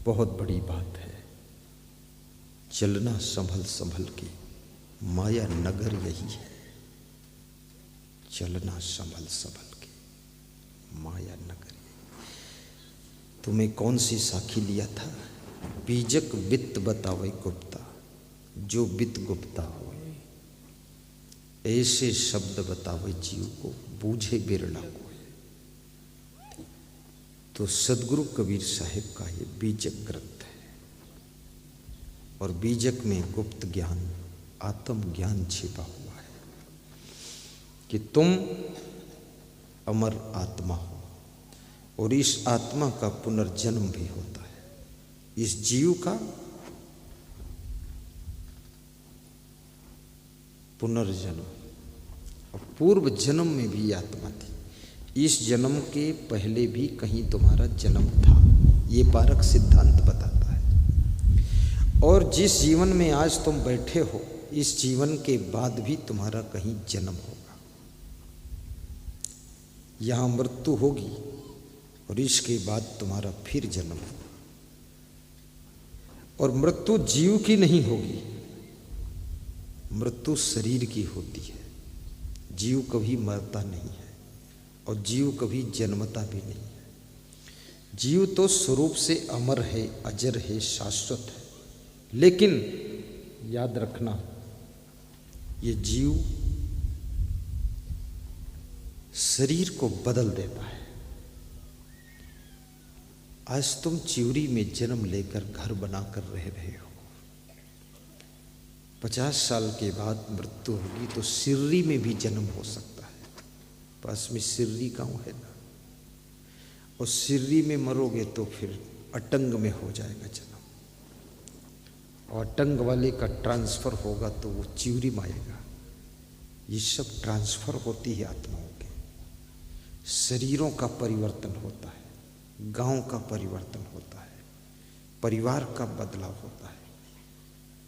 बहुत बड़ी बात है। चलना संभल संभल के, माया नगर यही है। चलना संभल संभल के, माया नगर यही। तुम्हें कौन सी साखी लिया था? बीजक वित्त बतावे गुप्ता, जो वित्त गुप्ता हो। ऐसे शब्द बतावे जीव को, बूझे बिरला को। तो सदगुरु कबीर साहिब का ये बीजक ग्रंथ है। और बीजक में गुप्त ज्ञान, आत्म ज्ञान छिपा हुआ है कि तुम अमर आत्मा हो और इस आत्मा का पुनर्जन्म भी होता है। इस जीव का पुनर्जन्म, और पूर्व जन्म में भी आत्मा थी। इस जन्म के पहले भी कहीं तुम्हारा जन्म था, ये पारक सिद्धांत बताता है। और जिस जीवन में आज तुम बैठे हो, इस जीवन के बाद भी तुम्हारा कहीं जन्म होगा। यहाँ मृत्यु होगी और इसके बाद तुम्हारा फिर जन्म होगा। और मृत्यु जीव की नहीं होगी, मृत्यु शरीर की होती है। जीव कभी मरता नहीं है और जीव कभी जन्मता भी नहीं है। जीव तो स्वरूप से अमर है, अजर है, शाश्वत है। लेकिन याद रखना, ये जीव शरीर को बदल देता है। आज तुम चिवरी में जन्म लेकर घर बनाकर रह रहे हो, 50 साल के बाद मृत्यु होगी तो सिर्री में भी जन्म हो सकता है। पास में सिर्री गांव है ना, और सिर्री में मरोगे तो फिर अटंग में हो जाएगा जन्म, और अटंग वाले का ट्रांसफर होगा तो वो चिवरी में आएगा। ये सब ट्रांसफर होती है आत्माओं के। शरीरों का परिवर्तन होता है, गांव का परिवर्तन होता है, परिवार का बदलाव होता है।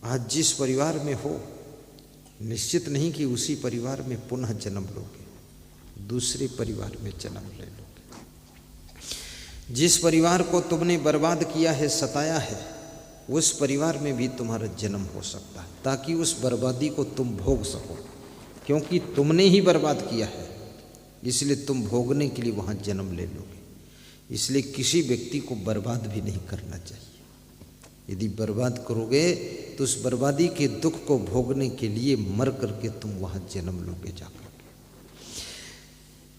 आज जिस परिवार में हो, निश्चित नहीं कि उसी परिवार में पुनः जन्म लोगे, दूसरे परिवार में जन्म ले लोगे। जिस परिवार को तुमने बर्बाद किया है, सताया है, उस परिवार में भी तुम्हारा जन्म हो सकता है, ताकि उस बर्बादी को तुम भोग सको। क्योंकि तुमने ही बर्बाद किया है, इसलिए तुम भोगने के लिए वहाँ जन्म ले लोगे। इसलिए किसी व्यक्ति को बर्बाद भी नहीं करना चाहिए। यदि बर्बाद करोगे तो उस बर्बादी के दुख को भोगने के लिए मर करके तुम वहां जन्म लोगे जाकर।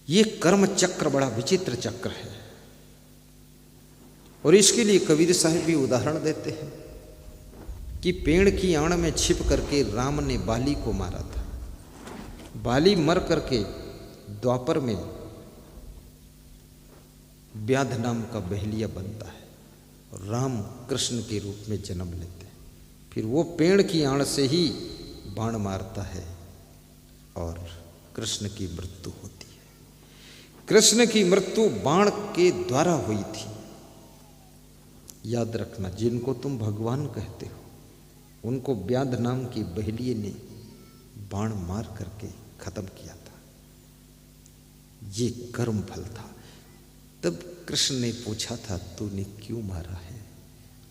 ये कर्म चक्र बड़ा विचित्र चक्र है, और इसके लिए कबीर साहिब भी उदाहरण देते हैं कि पेड़ की आड़ में छिप करके राम ने बाली को मारा था। बाली मर करके द्वापर में व्याध नाम का बहेलिया बनता है और राम कृष्ण के रूप में जन्म लेते हैं। फिर वो पेड़ की आड़ से ही बाण मारता है और कृष्ण की मृत्यु होती है। कृष्ण की मृत्यु बाण के द्वारा हुई थी। याद रखना, जिनको तुम भगवान कहते हो उनको व्याध नाम की बहेलिए ने बाण मार करके खत्म किया था। ये कर्म फल था। तब कृष्ण ने पूछा था, तूने क्यों मारा है?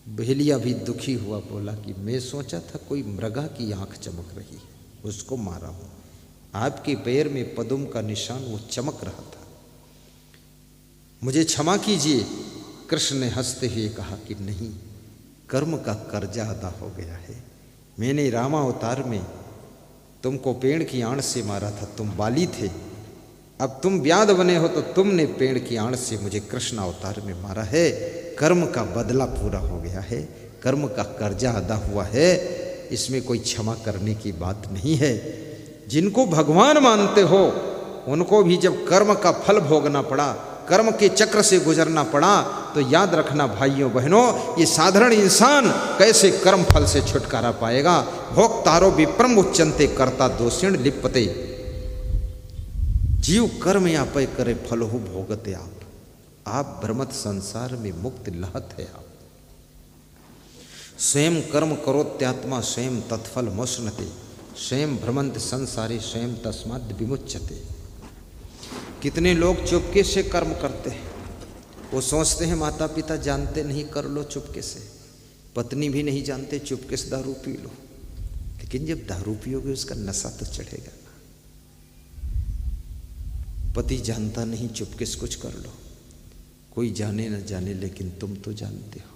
बहेलिया भी दुखी हुआ, बोला कि मैं सोचा था कोई मृगा की आंख चमक रही है, उसको मारा हूं। आपके पैर में पदुम का निशान वो चमक रहा था, मुझे क्षमा कीजिए। कृष्ण ने हंसते हुए कहा कि नहीं, कर्म का कर्जा अदा हो गया है। मैंने रामावतार में तुमको पेड़ की आड़ से मारा था, तुम बाली थे। अब तुम व्याध बने हो तो तुमने पेड़ की आड़ से मुझे कृष्ण अवतार में मारा है। कर्म का बदला पूरा हो गया है, कर्म का कर्जा अदा हुआ है, इसमें कोई क्षमा करने की बात नहीं है। जिनको भगवान मानते हो उनको भी जब कर्म का फल भोगना पड़ा, कर्म के चक्र से गुजरना पड़ा, तो याद रखना भाइयों बहनों, ये साधारण इंसान कैसे कर्म फल से छुटकारा पाएगा। भोक्तारो विप्रम उच्चन्ते कर्ता दोषिण लिप्पते। जीव कर्म या पय करे फल हो भोगते आप भ्रमत संसार में मुक्त लहत है आप। स्वयं कर्म करोत्यात्मा स्वयं तत्फल मोष्णते, स्वयं भ्रमंत संसारे स्वयं तस्माद् विमुच्यते। कितने लोग चुपके से कर्म करते हैं, वो सोचते हैं माता पिता जानते नहीं, कर लो चुपके से। पत्नी भी नहीं जानते, चुपके से दारू पी लो। लेकिन जब दारू पियोगे उसका नशा तो चढ़ेगा ना। पति जानता नहीं, चुपके से कुछ कर लो। कोई जाने न जाने, लेकिन तुम तो जानते हो।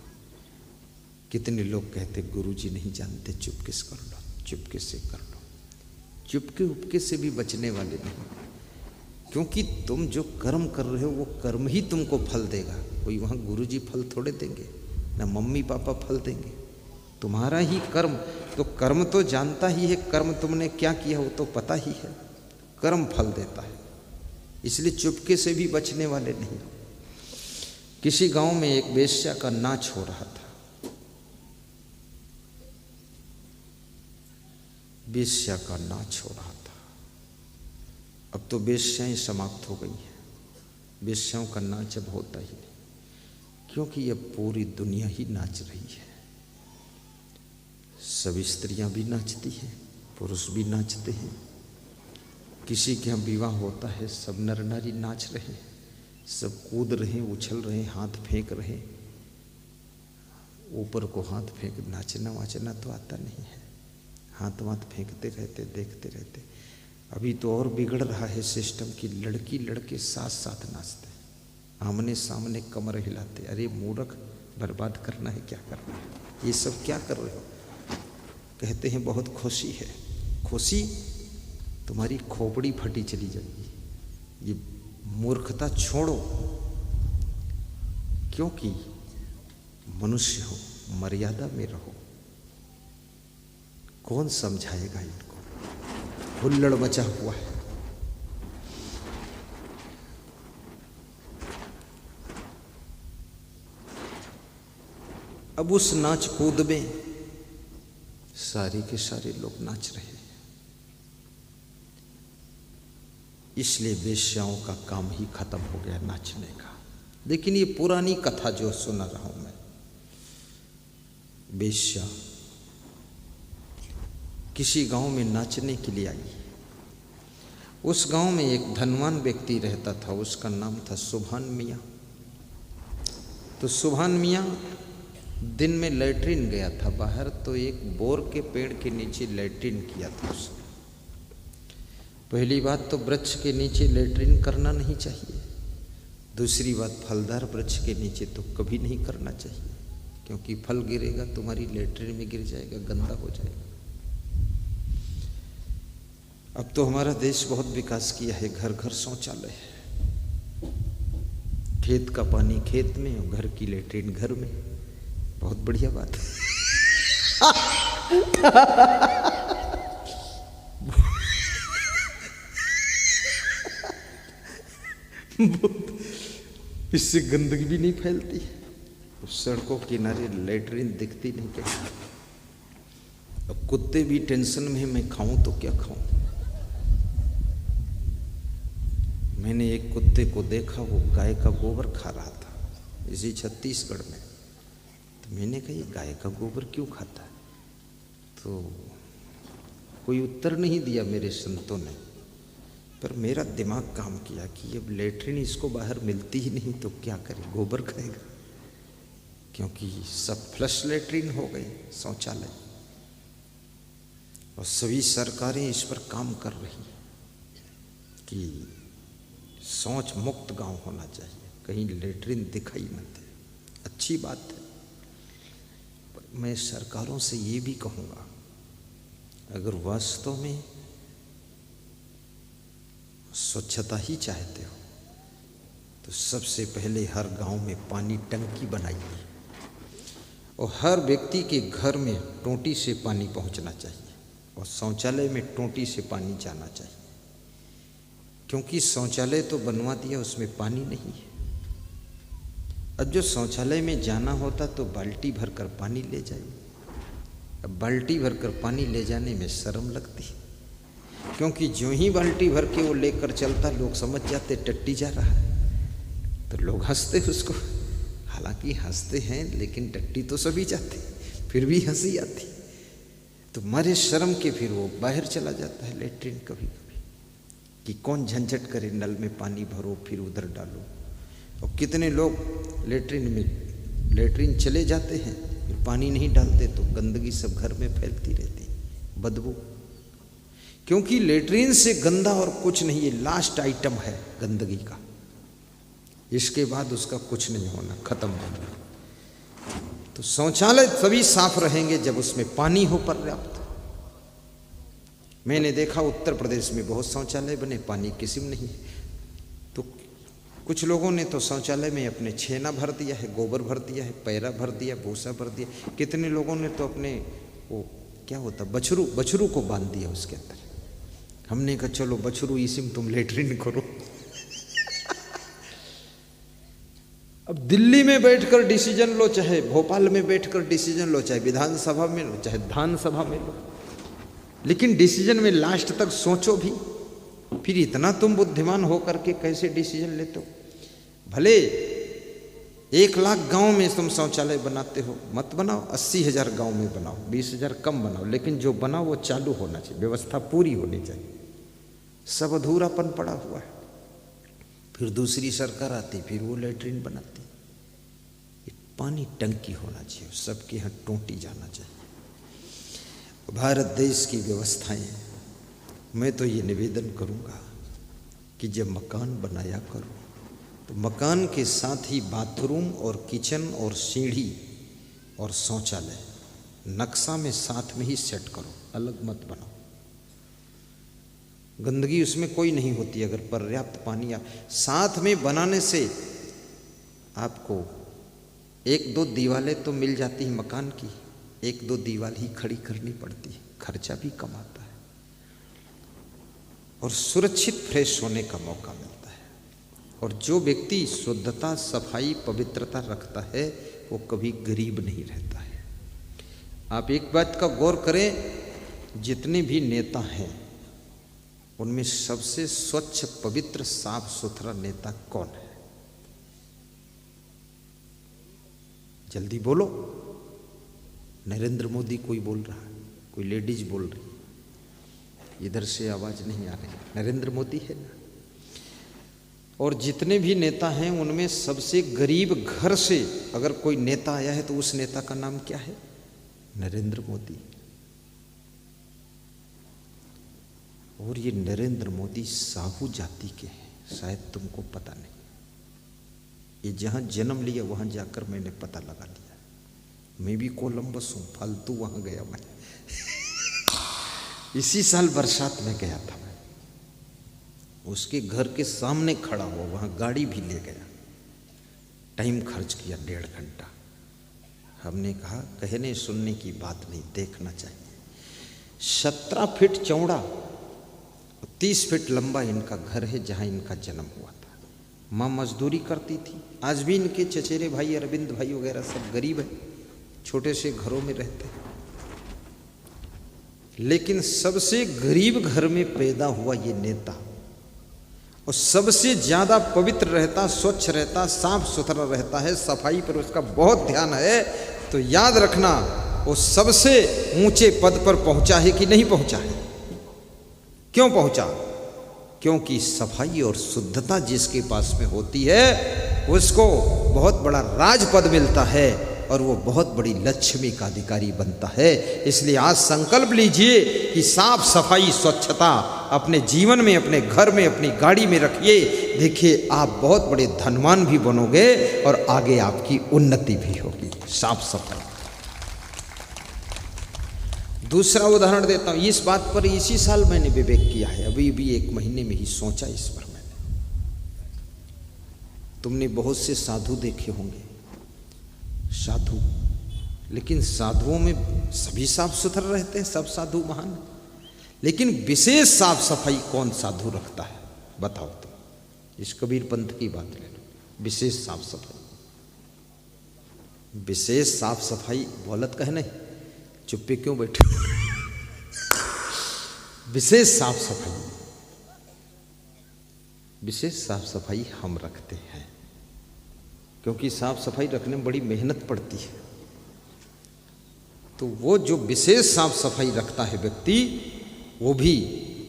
कितने लोग कहते गुरुजी नहीं जानते, चुपके से कर लो, चुपके से कर लो। चुपके उपके से भी बचने वाले नहीं, क्योंकि तुम जो कर्म कर रहे हो वो कर्म ही तुमको फल देगा। कोई वहाँ गुरुजी फल थोड़े देंगे, ना मम्मी पापा फल देंगे, तुम्हारा ही कर्म। तो कर्म तो जानता ही है, कर्म तुमने क्या किया वो तो पता ही है, कर्म फल देता है। इसलिए चुपके से भी बचने वाले नहीं। किसी गांव में एक वेश्या का नाच हो रहा था। वेश्या का नाच हो रहा था। अब तो वेश्याएं समाप्त हो गई हैं, वेश्याओं का नाच अब होता ही नहीं, क्योंकि अब पूरी दुनिया ही नाच रही है। सभी स्त्रियां भी नाचती हैं, पुरुष भी नाचते हैं। किसी के यहाँ विवाह होता है, सब नर नारी नाच रहे हैं, सब कूद रहे, उछल रहे, हाथ फेंक रहे, ऊपर को हाथ फेंक। नाचना वाचना तो आता नहीं है, हाथ वाथ फेंकते रहते, देखते रहते। अभी तो और बिगड़ रहा है सिस्टम की लड़की लड़के साथ साथ नाचते, आमने सामने कमर हिलाते। अरे मूर्ख, बर्बाद करना है, क्या करना है, ये सब क्या कर रहे हो। कहते हैं बहुत खुशी है। खुशी तुम्हारी खोपड़ी फटी चली जाएगी। ये मूर्खता छोड़ो, क्योंकि मनुष्य हो, मर्यादा में रहो। कौन समझाएगा इनको, हुल्लड़ मचा हुआ है। अब उस नाच कूद में सारे के सारे लोग नाच रहे हैं। इसलिए वेश्याओं का काम ही खत्म हो गया नाचने का। लेकिन ये पुरानी कथा जो सुना रहा हूं मैं, वेश्या किसी गांव में नाचने के लिए आई। उस गांव में एक धनवान व्यक्ति रहता था, उसका नाम था सुभान मियाँ। तो सुभान मियाँ दिन में लैट्रिन गया था बाहर, तो एक बोर के पेड़ के नीचे लैट्रिन किया था उसने। पहली बात तो वृक्ष के नीचे लैट्रिन करना नहीं चाहिए। दूसरी बात, फलदार वृक्ष के नीचे तो कभी नहीं करना चाहिए, क्योंकि फल गिरेगा तुम्हारी लैट्रिन में गिर जाएगा, गंदा हो जाएगा। अब तो हमारा देश बहुत विकास किया है, घर घर शौचालय है। खेत का पानी खेत में और घर की लैट्रिन घर में। बहुत बढ़िया बात है। इससे गंदगी भी नहीं फैलती। सड़कों के किनारे लैट्रिन दिखती नहीं क्या। अब कुत्ते भी टेंशन में, मैं खाऊं तो क्या खाऊं। मैंने एक कुत्ते को देखा, वो गाय का गोबर खा रहा था इसी छत्तीसगढ़ में। तो मैंने कहा ये गाय का गोबर क्यों खाता है, तो कोई उत्तर नहीं दिया मेरे संतों ने। पर मेरा दिमाग काम किया कि अब लैट्रिन इसको बाहर मिलती ही नहीं तो क्या करे, गोबर खाएगा, क्योंकि सब फ्लश लैट्रिन हो गए शौचालय। और सभी सरकारें इस पर काम कर रही कि शौच मुक्त गांव होना चाहिए, कहीं लैट्रिन दिखाई न दे। अच्छी बात है, पर मैं सरकारों से ये भी कहूँगा, अगर वास्तव में स्वच्छता ही चाहते हो तो सबसे पहले हर गांव में पानी टंकी बनाइए और हर व्यक्ति के घर में टोंटी से पानी पहुंचना चाहिए और शौचालय में टोंटी से पानी जाना चाहिए। क्योंकि शौचालय तो बनवा दिया, उसमें पानी नहीं है। अब जो शौचालय में जाना होता तो बाल्टी भरकर पानी ले जाइए। अब बाल्टी भरकर पानी ले जाने में शर्म लगती है, क्योंकि जो ही बाल्टी भर के वो लेकर चलता लोग समझ जाते टट्टी जा रहा है, तो लोग हंसते उसको। हालांकि हंसते हैं, लेकिन टट्टी तो सभी जाते, फिर भी हंसी आती। तो मारे शर्म के फिर वो बाहर चला जाता है लैट्रिन कभी कभी, कि कौन झंझट करे, नल में पानी भरो फिर उधर डालो। और कितने लोग लेटरिन चले जाते हैं, फिर पानी नहीं डालते तो गंदगी सब घर में फैलती रहती, बदबू। क्योंकि लेटरिन से गंदा और कुछ नहीं, ये लास्ट आइटम है गंदगी का, इसके बाद उसका कुछ नहीं होना, खत्म होना। तो शौचालय तभी साफ रहेंगे जब उसमें पानी हो पर्याप्त। मैंने देखा उत्तर प्रदेश में बहुत शौचालय बने, पानी किसी में नहीं। तो कुछ लोगों ने तो शौचालय में अपने छेना भर दिया है, गोबर भर दिया है, पैरा भर दिया, भूसा भर दिया। कितने लोगों ने तो अपने वो क्या होता बछरू को बांध दिया उसके अंदर। हमने कहा चलो बछरू इसी में तुम लेटरिन करो। अब दिल्ली में बैठकर डिसीजन लो, चाहे भोपाल में बैठकर डिसीजन लो, चाहे विधानसभा में लो, चाहे विधानसभा में लो, लेकिन डिसीजन में लास्ट तक सोचो भी। फिर इतना तुम बुद्धिमान हो करके कैसे डिसीजन लेते हो? भले 1 लाख गांव में तुम शौचालय बनाते हो, मत बनाओ। 80,000 गांव में बनाओ, 20,000 कम बनाओ, लेकिन जो बनाओ वो चालू होना चाहिए, व्यवस्था पूरी होनी चाहिए। सब अधूरापन पड़ा हुआ है। फिर दूसरी सरकार आती, फिर वो लेटरिन बनाती। पानी टंकी होना चाहिए, सबके यहाँ टोंटी जाना चाहिए। भारत देश की व्यवस्थाएं, मैं तो ये निवेदन करूँगा कि जब मकान बनाया करो तो मकान के साथ ही बाथरूम और किचन और सीढ़ी और शौचालय नक्शा में साथ में ही सेट करो, अलग मत बनाओ। गंदगी उसमें कोई नहीं होती अगर पर्याप्त पानी साथ में बनाने से आपको 1-2 दीवारें तो मिल जाती है मकान की, 1-2 दीवार ही खड़ी करनी पड़ती है, खर्चा भी कम आता है और सुरक्षित फ्रेश होने का मौका मिलता है। और जो व्यक्ति शुद्धता, सफाई, पवित्रता रखता है वो कभी गरीब नहीं रहता है। आप एक बात का गौर करें, जितने भी नेता हैं उनमें सबसे स्वच्छ, पवित्र, साफ सुथरा नेता कौन है? जल्दी बोलो। नरेंद्र मोदी कोई बोल रहा है, कोई लेडीज बोल रही, इधर से आवाज नहीं आ रही। नरेंद्र मोदी है ना। और जितने भी नेता हैं उनमें सबसे गरीब घर से अगर कोई नेता आया है तो उस नेता का नाम क्या है? नरेंद्र मोदी। और ये नरेंद्र मोदी साहू जाति के हैं, शायद तुमको पता नहीं। ये जहां जन्म लिया वहां जाकर मैंने पता लगा लिया। मैं भी कोलंबस हूं, फालतू वहां गया मैं। इसी साल बरसात में गया था मैं, उसके घर के सामने खड़ा हुआ, वहां गाड़ी भी ले गया, टाइम खर्च किया 1.5 घंटा। हमने कहा कहने सुनने की बात नहीं, देखना चाहिए। 17 फीट चौड़ा, 30 फीट लंबा इनका घर है जहां इनका जन्म हुआ था। माँ मजदूरी करती थी। आज भी इनके चचेरे भाई, अरविंद भाई वगैरह सब गरीब हैं, छोटे से घरों में रहते हैं। लेकिन सबसे गरीब घर में पैदा हुआ ये नेता, और सबसे ज्यादा पवित्र रहता, स्वच्छ रहता, साफ सुथरा रहता है, सफाई पर उसका बहुत ध्यान है। तो याद रखना वो सबसे ऊंचे पद पर पहुंचा है कि नहीं पहुंचा है? क्यों पहुंचा? क्योंकि सफाई और शुद्धता जिसके पास में होती है उसको बहुत बड़ा राजपद मिलता है और वो बहुत बड़ी लक्ष्मी का अधिकारी बनता है। इसलिए आज संकल्प लीजिए कि साफ सफाई, स्वच्छता अपने जीवन में, अपने घर में, अपनी गाड़ी में रखिए। देखिए आप बहुत बड़े धनवान भी बनोगे और आगे आपकी उन्नति भी होगी। साफ सफाई। दूसरा उदाहरण देता हूं। इस बात पर इसी साल मैंने विवेक किया है, अभी भी 1 महीने में ही सोचा इस पर मैंने। तुमने बहुत से साधु देखे होंगे, साधु, लेकिन साधुओं में सभी साफ सुथरे रहते हैं, सब साधु महान, लेकिन विशेष साफ सफाई कौन साधु रखता है बताओ? तो इस कबीर पंथ की बात ले लो। विशेष साफ सफाई, विशेष साफ सफाई बोलत कहने, चुप्पे क्यों बैठे? विशेष साफ सफाई, विशेष साफ सफाई हम रखते हैं, क्योंकि साफ सफाई रखने में बड़ी मेहनत पड़ती है। तो वो जो विशेष साफ सफाई रखता है व्यक्ति, वो भी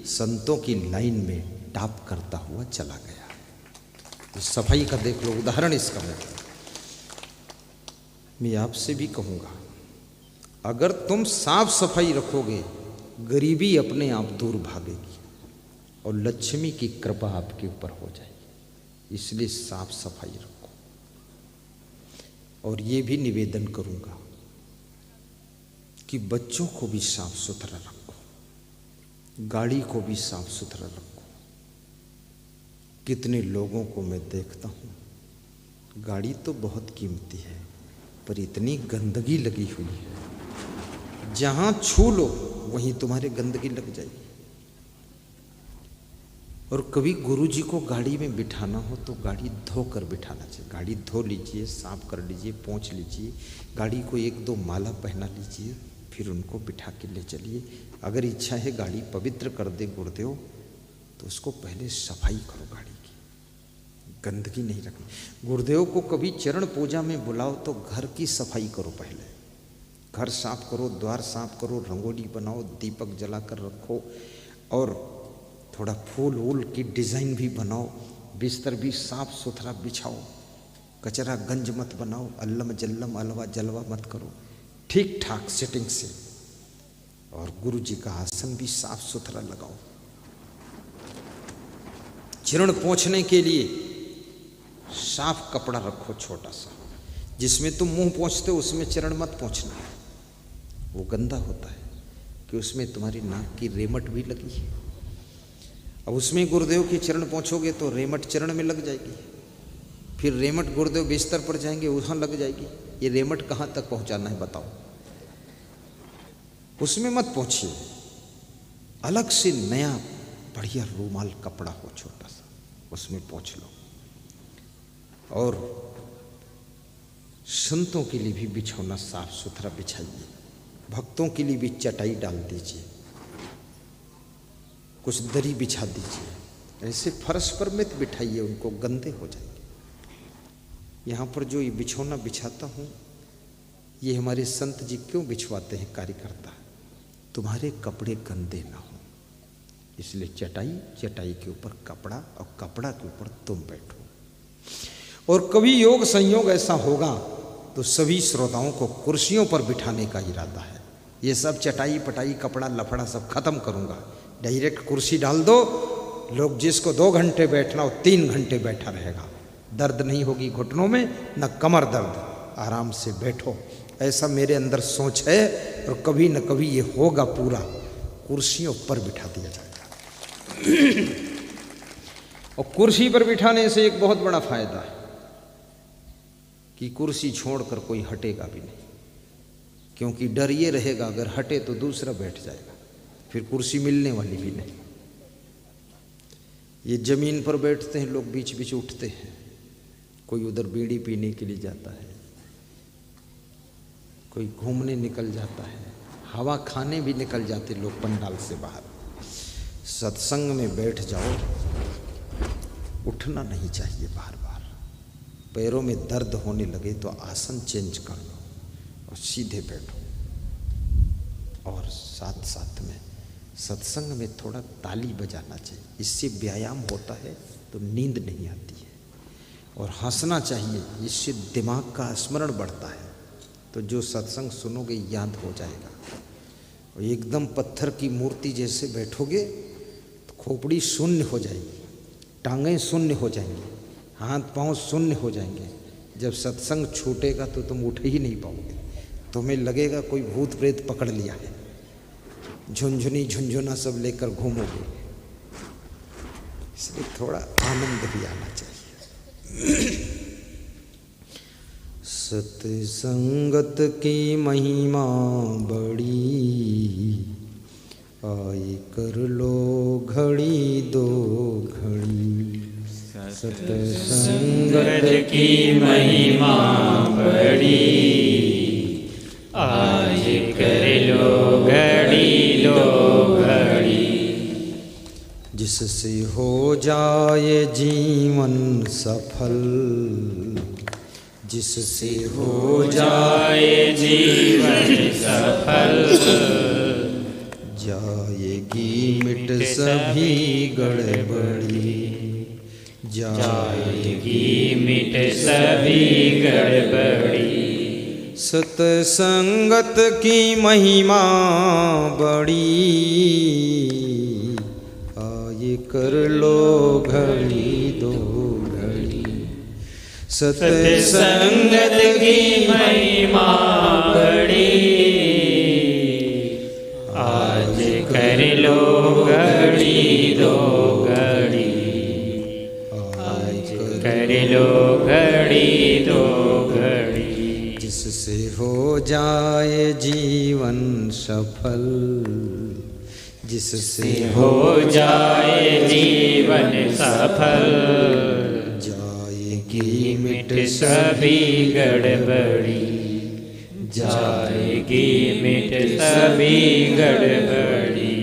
संतों की लाइन में टॉप करता हुआ चला गया। सफाई का देख लो उदाहरण इसका। मैं आपसे भी कहूँगा, अगर तुम साफ सफाई रखोगे, गरीबी अपने आप दूर भागेगी और लक्ष्मी की कृपा आपके ऊपर हो जाएगी। इसलिए साफ सफाई रखो। और ये भी निवेदन करूँगा कि बच्चों को भी साफ सुथरा रखो, गाड़ी को भी साफ सुथरा रखो। कितने लोगों को मैं देखता हूँ, गाड़ी तो बहुत कीमती है पर इतनी गंदगी लगी हुई है, जहाँ छू लो वहीं तुम्हारे गंदगी लग जाएगी। और कभी गुरुजी को गाड़ी में बिठाना हो तो गाड़ी धो कर बिठाना चाहिए। गाड़ी धो लीजिए, साफ कर लीजिए, पोंछ लीजिए, गाड़ी को एक दो माला पहना लीजिए, फिर उनको बिठा के ले चलिए। अगर इच्छा है गाड़ी पवित्र कर दे गुरुदेव, तो उसको पहले सफाई करो, गाड़ी की गंदगी नहीं रखनी। गुरुदेव को कभी चरण पूजा में बुलाओ तो घर की सफाई करो, पहले घर साफ करो, द्वार साफ करो, रंगोली बनाओ, दीपक जलाकर रखो और थोड़ा फूल वूल की डिज़ाइन भी बनाओ, बिस्तर भी साफ सुथरा बिछाओ, कचरा गंज मत बनाओ, अल्लम जल्लम अलवा जलवा मत करो, ठीक ठाक सेटिंग से। और गुरु जी का आसन भी साफ सुथरा लगाओ। चरण पोंछने के लिए साफ कपड़ा रखो छोटा सा, जिसमें तुम मुंह पोंछते हो उसमें चरण मत पोंछना, वो गंदा होता है कि उसमें तुम्हारी नाक की रेमट भी लगी है। अब उसमें गुरुदेव के चरण पोंछोगे तो रेमट चरण में लग जाएगी, फिर रेमट गुरुदेव बिस्तर पर जाएंगे वहाँ लग जाएगी। ये रेमट कहाँ तक पहुँचाना है बताओ? उसमें मत पहुँचिए। अलग से नया बढ़िया रूमाल कपड़ा हो छोटा सा, उसमें पोंछ लो। और संतों के लिए भी बिछौना साफ सुथरा बिछाइए, भक्तों के लिए भी चटाई डाल दीजिए, कुछ दरी बिछा दीजिए। ऐसे फर्श पर मत बिठाइए, उनको गंदे हो जाएंगे। यहाँ पर जो ये बिछौना बिछाता हूँ, ये हमारे संत जी क्यों बिछवाते हैं कार्यकर्ता? तुम्हारे कपड़े गंदे ना हो, इसलिए चटाई, चटाई के ऊपर कपड़ा और कपड़ा के ऊपर तुम बैठो। और कभी योग संयोग ऐसा होगा तो सभी श्रोताओं को कुर्सियों पर बिठाने का इरादा है। ये सब चटाई पटाई कपड़ा लफड़ा सब खत्म करूँगा, डायरेक्ट कुर्सी डाल दो। लोग जिसको 2 घंटे बैठना हो 3 घंटे बैठा रहेगा, दर्द नहीं होगी घुटनों में, न कमर दर्द, आराम से बैठो। ऐसा मेरे अंदर सोच है और कभी न कभी ये होगा पूरा, कुर्सियों पर बिठा दिया जाएगा। और कुर्सी पर बिठाने से एक बहुत बड़ा फायदा है कि कुर्सी छोड़कर कोई हटेगा भी नहीं, क्योंकि डर ये रहेगा अगर हटे तो दूसरा बैठ जाएगा, फिर कुर्सी मिलने वाली भी नहीं। ये जमीन पर बैठते हैं लोग, बीच बीच उठते हैं, कोई उधर बीड़ी पीने के लिए जाता है, कोई घूमने निकल जाता है, हवा खाने भी निकल जाते लोग पंडाल से बाहर। सत्संग में बैठ जाओ, उठना नहीं चाहिए बार बार। पैरों में दर्द होने लगे तो आसन चेंज कर लो और सीधे बैठो। और साथ साथ में सत्संग में थोड़ा ताली बजाना चाहिए, इससे व्यायाम होता है तो नींद नहीं आती है। और हंसना चाहिए, इससे दिमाग का स्मरण बढ़ता है, तो जो सत्संग सुनोगे याद हो जाएगा। और एकदम पत्थर की मूर्ति जैसे बैठोगे तो खोपड़ी शून्य हो जाएगी, टांगें शून्य हो जाएंगी, हाथ पांव शून्य हो जाएंगे। जब सत्संग छूटेगा तो तुम उठ ही नहीं पाओगे, तुम्हें लगेगा कोई भूत प्रेत पकड़ लिया है, झुनझुनी झुनझुना सब लेकर घूमोगे। इसलिए थोड़ा आनंद भी आना चाहिए। सत्संगत की महिमा बड़ी, आए कर लो घड़ी दो घड़ी। सत्संगत की महिमा बड़ी, आए कर लो घड़ी दो घड़ी। जिससे हो जाए जीवन सफल, जिससे हो जाए जीवन सफल, जाएगी मिट सभी गड़बड़ी। जाएगी मिट सभी गड़बड़ी। सतसंगत की महिमा बड़ी, आए कर लो घड़ी दो घड़ी। सतसंगत की महिमा बड़ी, आज कर लो घड़ी दो घड़ी। आज कर लो घड़ी दो घड़ी। जिससे हो जाए जीवन सफल, जिससे हो जाए जीवन सफल। जाएगी मिट सभी गड़बड़ी, जाएगी मिट सभी गड़बड़ी।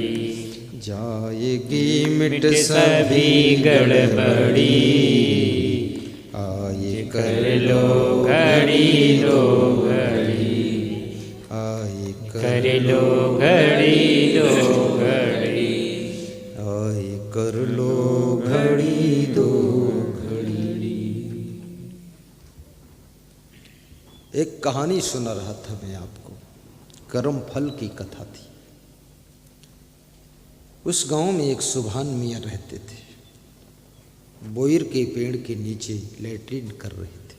जाएगी मिट सभी गड़बड़ी, आए कर लो घड़ी दो घड़ी। आए कर लो घड़ी दो घड़ी। आए कर लो घड़ी दो घड़ी। एक कहानी सुना रहा था मैं आपको, कर्म फल की कथा थी। उस गांव में एक सुभान मियाँ रहते थे। बोयर के पेड़ के नीचे लैट्रिन कर रहे थे।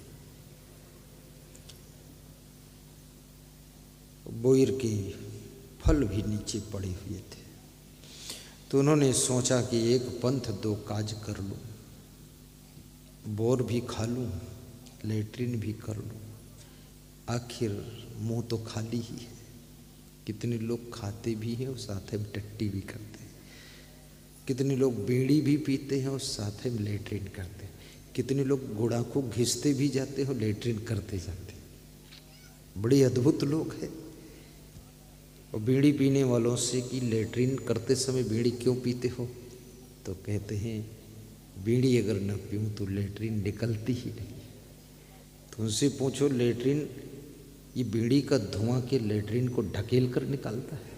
बोयर के फल भी नीचे पड़े हुए थे। तो उन्होंने सोचा कि एक पंथ दो काज कर लूं, बोर भी खा लूं, लैट्रिन भी कर लूं, आखिर मुंह तो खाली ही है। कितने लोग खाते भी हैं और साथ में टट्टी भी करते हैं। कितने लोग बीड़ी भी पीते हैं और साथ में लैट्रिन करते हैं। कितने लोग गुड़ाखू घिसते भी जाते हैं और लैट्रिन करते जाते हैं। बड़े अद्भुत लोग हैं। और बीड़ी पीने वालों से कि लैट्रिन करते समय बीड़ी क्यों पीते हो, तो कहते हैं बीड़ी अगर न पीऊँ तो लैट्रिन निकलती ही नहीं। तो उनसे पूछो, लैट्रिन ये बीड़ी का धुआं के लैट्रिन को ढकेल कर निकालता है?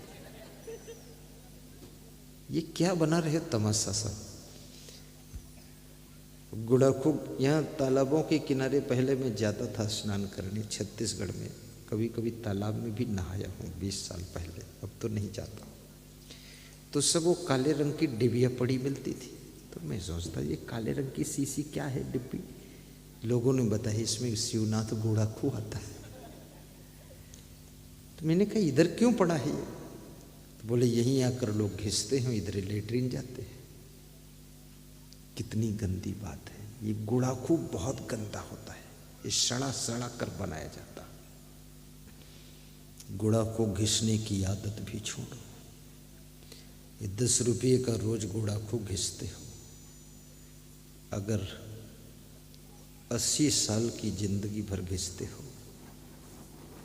ये क्या बना रहे तमाशा सा। गुड़ाखू यहाँ तालाबों के किनारे पहले मैं जाता था स्नान करने छत्तीसगढ़ में। कभी कभी तालाब में भी नहाया हूँ 20 साल पहले, अब तो नहीं जाता। तो सब वो काले रंग की डिबिया पड़ी मिलती थी। तो मैं सोचता ये काले रंग की शीशी क्या है डिब्बी। लोगों ने बताया इसमें शिवनाथ गुड़ाखू आता है। तो मैंने कहा इधर क्यों पड़ा है ये? तो बोले यहीं आकर लोग घिसते हैं, इधर लेटरिन जाते हैं। कितनी गंदी बात है। ये गुड़ाखू बहुत गंदा होता है। ये सड़ा सड़ा कर बनाया जाता। गुड़ाखू घिसने की आदत भी छोड़ो। ये 10 रुपये का रोज गुड़ाखू घिसते हो, अगर 80 साल की जिंदगी भर घिसते हो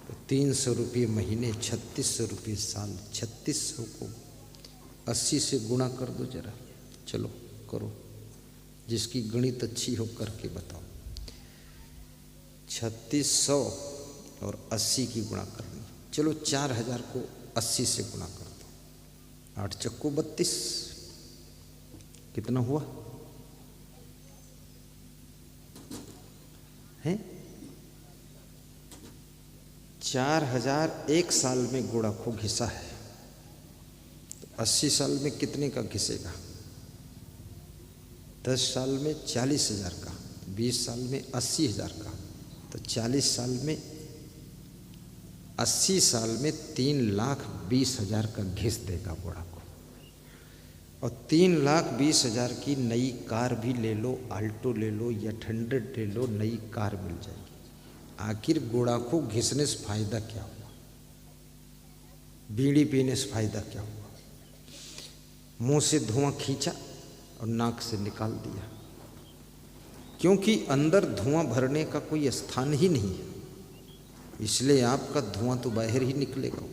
तो 300 रुपये महीने, 3600 रुपये साल। 3600 को 80 से गुणा कर दो जरा। चलो करो, जिसकी गणित अच्छी हो करके बताओ। 3600 और 80 की गुणा करनी। चलो 4000 को 80 से गुणा कर दो। 8 चक्को 32। कितना हुआ है? 4000 एक साल में गुड़ाखू घिसा है। तो 80 साल में कितने का घिसेगा? 10 साल में 40,000 का, 20 साल में 80,000 का। तो 40 साल में 80 साल में 3,20,000 का घिस देगा गुड़ाखू। और 3,20,000 की नई कार भी ले लो, आल्टो ले लो या 800 ले लो, नई कार मिल जाएगी। आखिर गुड़ाखू घिसने से फायदा क्या हुआ? बीड़ी पीने से फायदा क्या हुआ? मुंह से धुआं खींचा और नाक से निकाल दिया, क्योंकि अंदर धुआं भरने का कोई स्थान ही नहीं है। इसलिए आपका धुआं तो बाहर ही निकलेगा।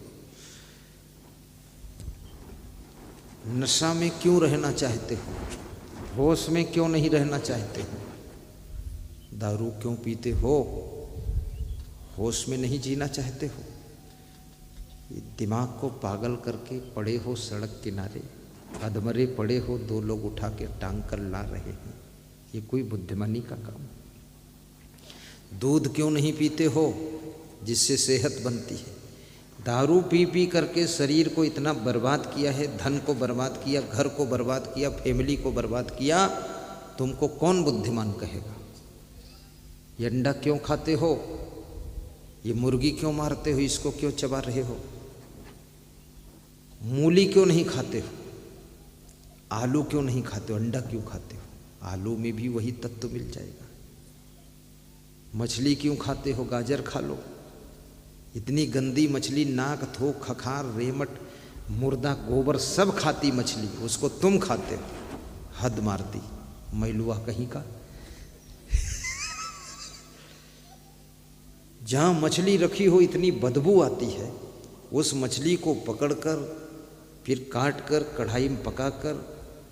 नशा में क्यों रहना चाहते हो? होश में क्यों नहीं रहना चाहते हो? दारू क्यों पीते हो? होश में नहीं जीना चाहते हो? ये दिमाग को पागल करके पड़े हो सड़क किनारे, अधमरे पड़े हो, 2 लोग उठा के टांग कर ला रहे हैं। ये कोई बुद्धिमानी का काम? दूध क्यों नहीं पीते हो जिससे सेहत बनती है? दारू पी पी करके शरीर को इतना बर्बाद किया है, धन को बर्बाद किया, घर को बर्बाद किया, फैमिली को बर्बाद किया, तुमको कौन बुद्धिमान कहेगा? ये अंडा क्यों खाते हो? ये मुर्गी क्यों मारते हो? इसको क्यों चबा रहे हो? मूली क्यों नहीं खाते हो? आलू क्यों नहीं खाते हो? अंडा क्यों खाते हो? आलू में भी वही तत्व मिल जाएगा। मछली क्यों खाते हो? गाजर खा लो। इतनी गंदी मछली, नाक, थोक, खखार, रेमट, मुर्दा, गोबर सब खाती मछली, उसको तुम खाते हो। हद मारती मैलुआ कहीं का। जहां मछली रखी हो इतनी बदबू आती है, उस मछली को पकड़कर फिर काट कर कढ़ाई में पकाकर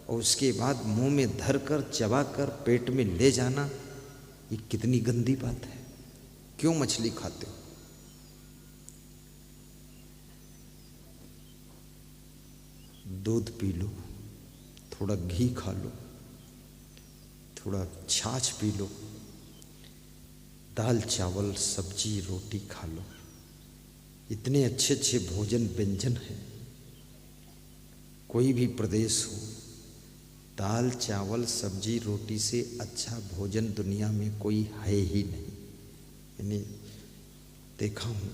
और उसके बाद मुंह में धरकर चबाकर पेट में ले जाना, ये कितनी गंदी बात है। क्यों मछली खाते हो? दूध पी लो, थोड़ा घी खा लो, थोड़ा छाछ पी लो, दाल चावल सब्जी रोटी खा लो। इतने अच्छे अच्छे भोजन व्यंजन हैं। कोई भी प्रदेश हो, दाल चावल सब्जी रोटी से अच्छा भोजन दुनिया में कोई है ही नहीं। मैंने देखा हूँ,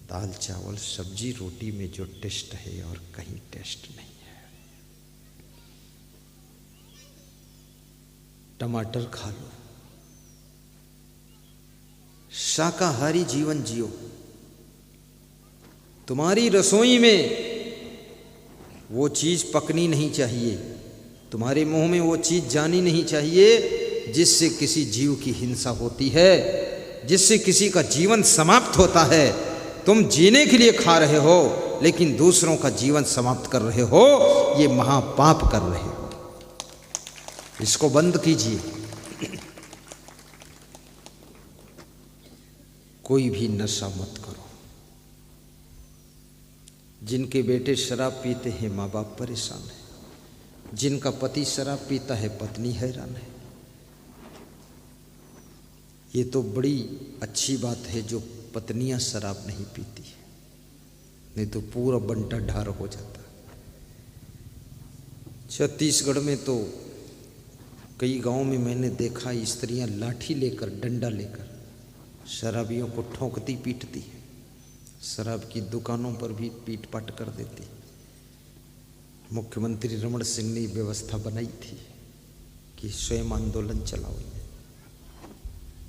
दाल चावल सब्जी रोटी में जो टेस्ट है और कहीं टेस्ट नहीं है। टमाटर खा लो, शाकाहारी जीवन जियो। तुम्हारी रसोई में वो चीज पकनी नहीं चाहिए, तुम्हारे मुंह में वो चीज जानी नहीं चाहिए जिससे किसी जीव की हिंसा होती है, जिससे किसी का जीवन समाप्त होता है। तुम जीने के लिए खा रहे हो लेकिन दूसरों का जीवन समाप्त कर रहे हो, ये महापाप कर रहे हो। इसको बंद कीजिए। कोई भी नशा मत करो। जिनके बेटे शराब पीते हैं माँ बाप परेशान है, जिनका पति शराब पीता है पत्नी हैरान है। ये तो बड़ी अच्छी बात है जो पत्नियां शराब नहीं पीती है, नहीं तो पूरा बंटा ढार हो जाता। छत्तीसगढ़ में तो कई गांव में मैंने देखा स्त्रियां लाठी लेकर, डंडा लेकर शराबियों को ठोकती पीटती है। शराब की दुकानों पर भी पीट पाट कर देती। मुख्यमंत्री रमन सिंह ने व्यवस्था बनाई थी कि स्वयं आंदोलन चलाओ,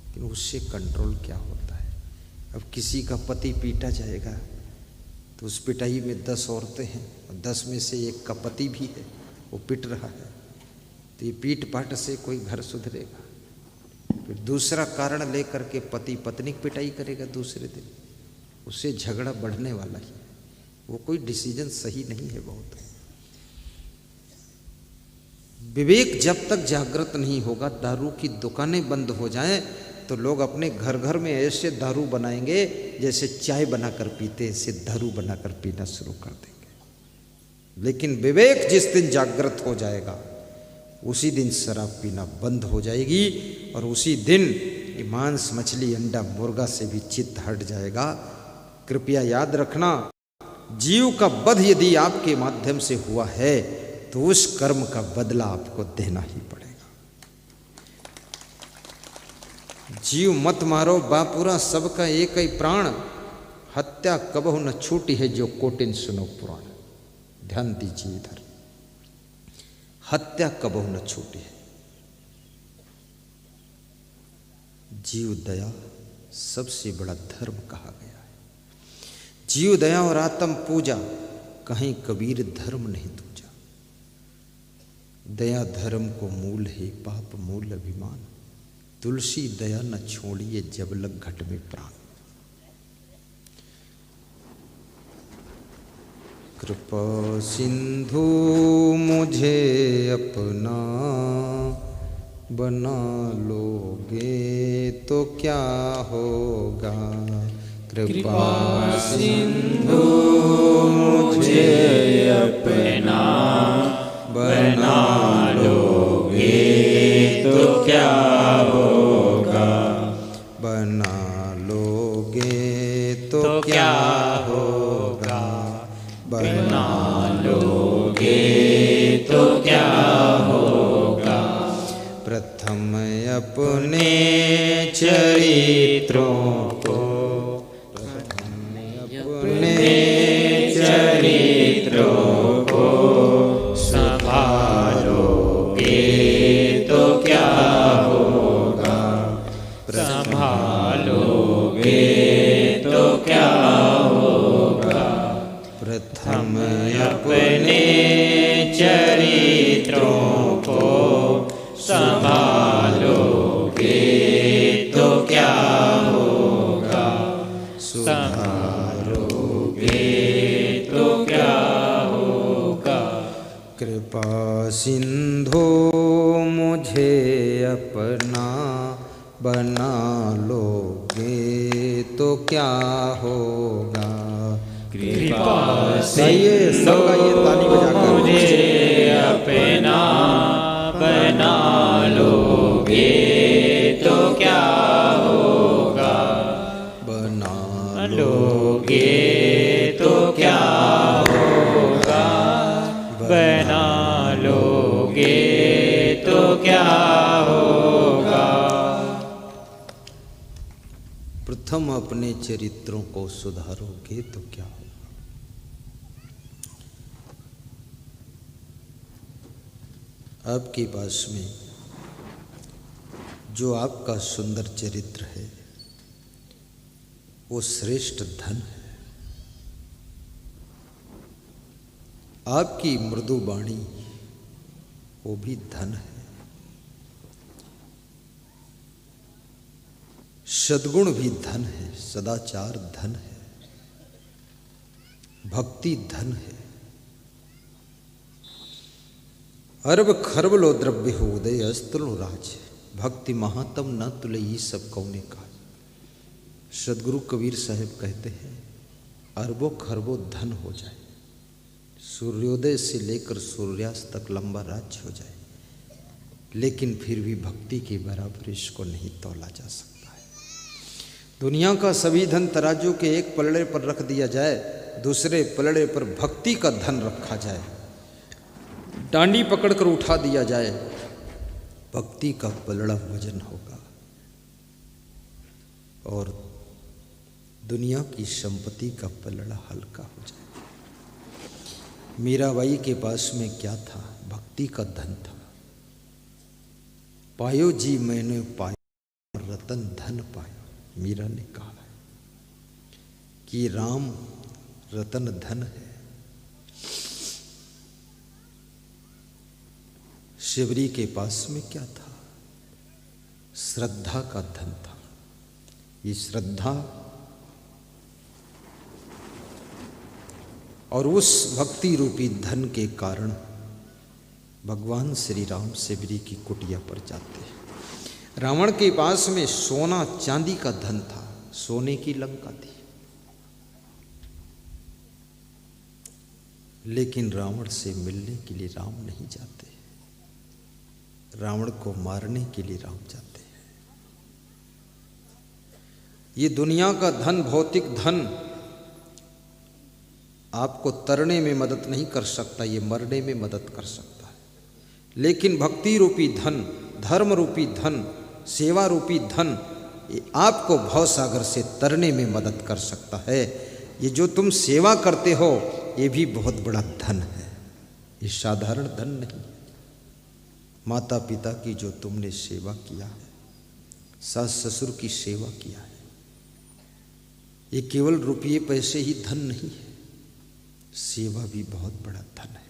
लेकिन उससे कंट्रोल क्या होता है? अब किसी का पति पीटा जाएगा तो उस पिटाई में 10 औरतें हैं और 10 में से एक का पति भी है, वो पिट रहा है, तो ये पीट पाट से कोई घर सुधरेगा? फिर दूसरा कारण लेकर के पति पत्नी की पिटाई करेगा दूसरे दिन, उससे झगड़ा बढ़ने वाला ही है। वो कोई डिसीजन सही नहीं है। बहुत विवेक जब तक जागृत नहीं होगा, दारू की दुकानें बंद हो जाएं तो लोग अपने घर घर में ऐसे दारू बनाएंगे जैसे चाय बनाकर पीते, ऐसे दारू बनाकर पीना शुरू कर देंगे। लेकिन विवेक जिस दिन जागृत हो जाएगा उसी दिन शराब पीना बंद हो जाएगी और उसी दिन मांस मछली अंडा मुर्गा से भी चित्त हट जाएगा। कृपया याद रखना, जीव का वध यदि आपके माध्यम से हुआ है तो उस कर्म का बदला आपको देना ही पड़ेगा। जीव मत मारो बापुरा, सबका एक ही प्राण, हत्या कबहु न छूटी है जो कोटिन सुनो पुराण। ध्यान दीजिए इधर, हत्या कबहु न छूटी है। जीव दया सबसे बड़ा धर्म कहा गया है। जीव दया और आत्म पूजा, कहीं कबीर धर्म नहीं दूजा। दया धर्म को मूल है, पाप मूल अभिमान। तुलसी दया न छोड़िए जब लग घट में प्राण। कृपा सिंधु मुझे अपना बना लोगे तो क्या होगा। कृपा सिंधु मुझे अपना बना लोगे तो क्या होगा, बना लोगे तो क्या होगा, बना लोगे तो क्या होगा। प्रथम अपने चरित्रों को, अपने चरित्रों को संभालोगे तो क्या होगा, संभालोगे तो क्या होगा। प्रथम अपने चरित्रों को संभालोगे तो क्या होगा, संभालोगे तो क्या होगा। कृपा सिंधु मुझे अपना बना लोगे तो क्या होगा। कृपा गाइए, सब गाइए ताली बजाकर। मुझे अपना बना लोगे तो क्या होगा, बना लोगे तो क्या होगा, बना लोगे तो क्या होगा। प्रथम अपने चरित्रों को सुधारोगे तो क्या होगा। आपके पास में जो आपका सुंदर चरित्र है वो श्रेष्ठ धन है। आपकी मृदु वाणी वो भी धन है। सद्गुण भी धन है, सदाचार धन है, भक्ति धन है। अरब खरब लो द्रव्य हो उदय अस्तुलो राज, भक्ति महात्म न तुले ये सब कौने का। सदगुरु कबीर साहब कहते हैं अरबों खरबों धन हो जाए, सूर्योदय से लेकर सूर्यास्त तक लंबा राज्य हो जाए, लेकिन फिर भी भक्ति के बराबर इसको नहीं तौला जा सकता है। दुनिया का सभी धन तराजू के एक पलड़े पर रख दिया जाए, दूसरे पलड़े पर भक्ति का धन रखा जाए, डांडी पकड़कर उठा दिया जाए, भक्ति का पलड़ा वजन होगा और दुनिया की संपत्ति का पलड़ा हल्का हो जाएगा। मीराबाई के पास में क्या था? भक्ति का धन था। पायो जी मैंने पायो रतन धन पायो। मीरा ने कहा है कि राम रतन धन है। शिवरी के पास में क्या था? श्रद्धा का धन था। ये श्रद्धा और उस भक्ति रूपी धन के कारण भगवान श्री राम शिवरी की कुटिया पर जाते हैं। रावण के पास में सोना चांदी का धन था, सोने की लंका थी, लेकिन रावण से मिलने के लिए राम नहीं जाते, रावण को मारने के लिए राम जाते हैं। ये दुनिया का धन, भौतिक धन आपको तरने में मदद नहीं कर सकता, ये मरने में मदद कर सकता है। लेकिन भक्ति रूपी धन, धर्म रूपी धन, सेवा रूपी धन ये आपको भवसागर से तरने में मदद कर सकता है। ये जो तुम सेवा करते हो ये भी बहुत बड़ा धन है, ये साधारण धन नहीं है। माता पिता की जो तुमने सेवा किया है, सास ससुर की सेवा किया है, ये केवल रुपये पैसे ही धन नहीं है, सेवा भी बहुत बड़ा धन है।